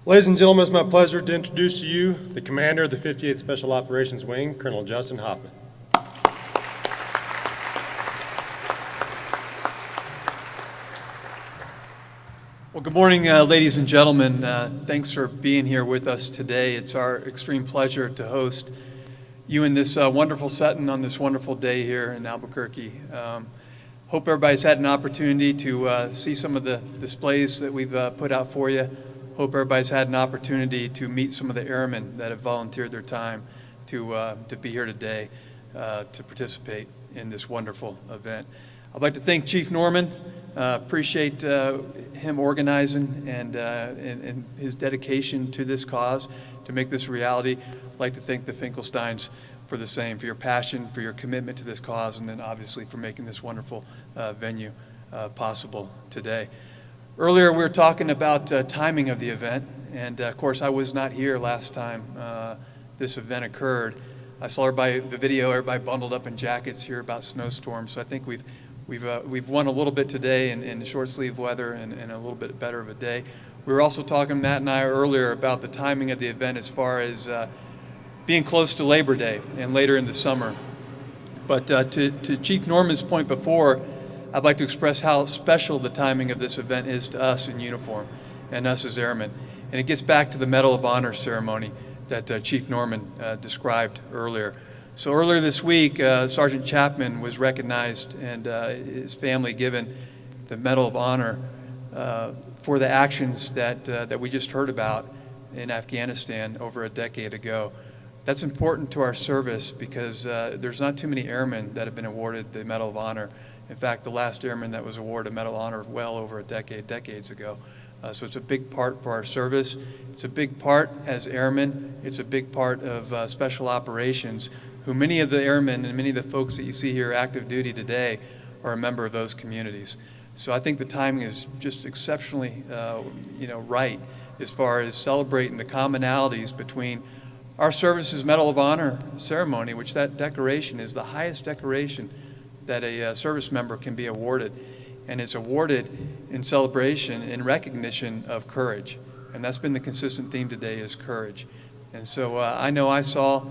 Ladies and gentlemen, it's my pleasure to introduce to you the commander of the 58th Special Operations Wing, Colonel Justin Hoffman. Well, good morning, ladies and gentlemen. Thanks for being here with us today. It's our extreme pleasure to host you in this wonderful setting on this wonderful day here in Albuquerque. Hope everybody's had an opportunity to see some of the displays that we've put out for you. Hope everybody's had an opportunity to meet some of the airmen that have volunteered their time to be here today to participate in this wonderful event. I'd like to thank Chief Norman. Appreciate him organizing and his dedication to this cause to make this a reality. I'd like to thank the Finkelsteins for the same, for your passion, for your commitment to this cause, and then obviously for making this wonderful venue possible today. Earlier we were talking about timing of the event, and of course I was not here last time this event occurred. I saw the video, everybody bundled up in jackets here about snowstorms, so I think we've won a little bit today in short sleeve weather and a little bit better of a day. We were also talking, Matt and I, earlier about the timing of the event as far as being close to Labor Day and later in the summer. But to Chief Norman's point before, I'd like to express how special the timing of this event is to us in uniform and us as airmen. And it gets back to the Medal of Honor ceremony that Chief Norman described earlier. So earlier this week, Sergeant Chapman was recognized and his family given the Medal of Honor for the actions that we just heard about in Afghanistan over a decade ago. That's important to our service because there's not too many airmen that have been awarded the Medal of Honor. In fact, the last airman that was awarded a Medal of Honor well over decades ago. So it's a big part for our service. It's a big part as airmen. It's a big part of special operations, who many of the airmen and many of the folks that you see here active duty today are a member of those communities. So I think the timing is just exceptionally right as far as celebrating the commonalities between our service's Medal of Honor ceremony, which that decoration is the highest decoration that a service member can be awarded. And it's awarded in celebration, in recognition of courage. And that's been the consistent theme today, is courage. And so I know I saw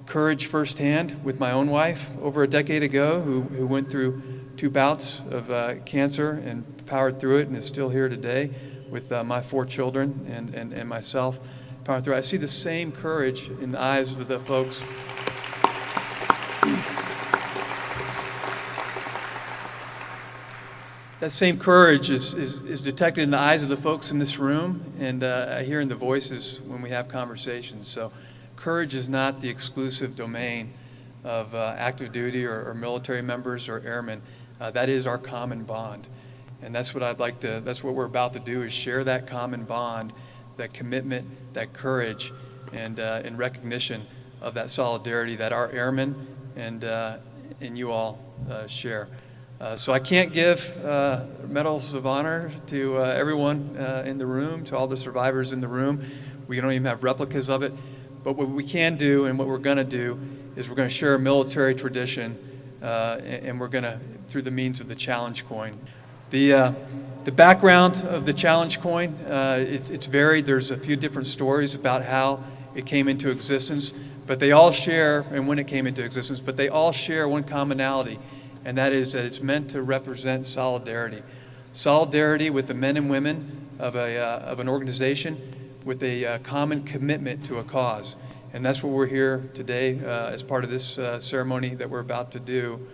courage firsthand with my own wife over a decade ago, who went through 2 bouts of cancer and powered through it and is still here today with my 4 children and myself. Powered through. I see the same courage in the eyes of the folks. That same courage is detected in the eyes of the folks in this room, and I hear in the voices when we have conversations. So courage is not the exclusive domain of active duty or military members or airmen. That is our common bond. And that's what that's what we're about to do, is share that common bond, that commitment, that courage, and in recognition of that solidarity that our airmen and you all share. So I can't give medals of honor to everyone in the room, to all the survivors in the room. We don't even have replicas of it. But what we can do and what we're going to do is we're going to share a military tradition, and we're going to, through the means of the challenge coin. The background of the challenge coin, it's varied. There's a few different stories about how it came into existence, but they all share, and when it came into existence, but they all share one commonality, and that is that it's meant to represent solidarity. Solidarity with the men and women of an organization with a common commitment to a cause. And that's what we're here today as part of this ceremony that we're about to do,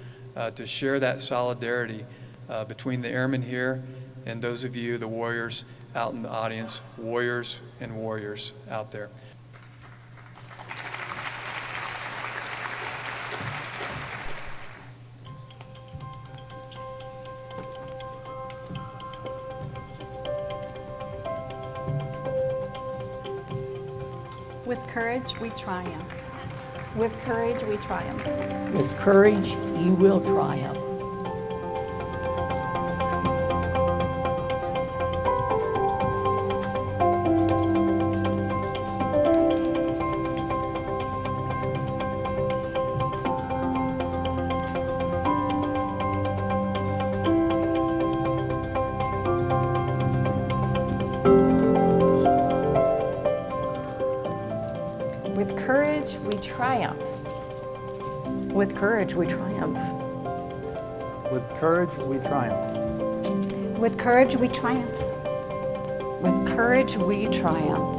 to share that solidarity between the airmen here and those of you, the warriors out in the audience, warriors and warriors out there. With courage, we triumph. With courage, we triumph. With courage, you will triumph. triumph. With courage, we triumph. With courage, we triumph. With courage, we triumph. With courage, we triumph.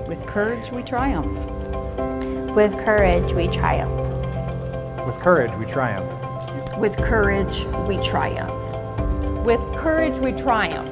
With courage, we triumph. With courage, we triumph. With courage, we triumph. With courage, we triumph. With courage, we triumph.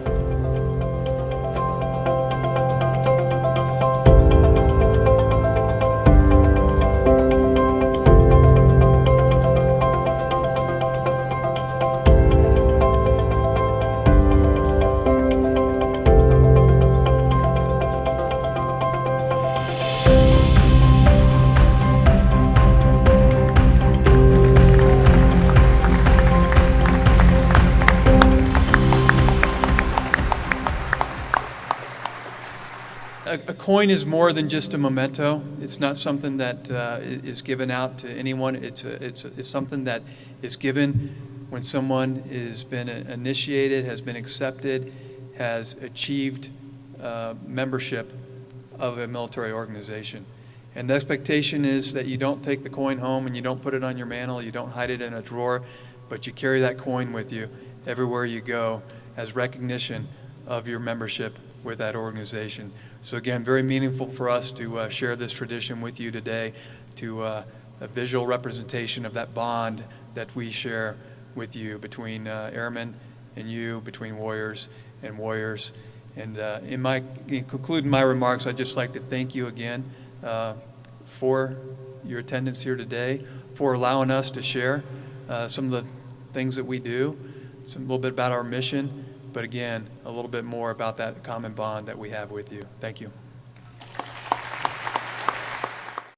A coin is more than just a memento. It's not something that is given out to anyone. It's something that is given when someone has been initiated, has been accepted, has achieved membership of a military organization. And the expectation is that you don't take the coin home and you don't put it on your mantle, you don't hide it in a drawer, but you carry that coin with you everywhere you go as recognition of your membership with that organization. So again, very meaningful for us to share this tradition with you today, to a visual representation of that bond that we share with you between airmen and you, between warriors and warriors. And in concluding my remarks, I'd just like to thank you again for your attendance here today, for allowing us to share some of the things that we do, a little bit about our mission, but again, a little bit more about that common bond that we have with you. Thank you.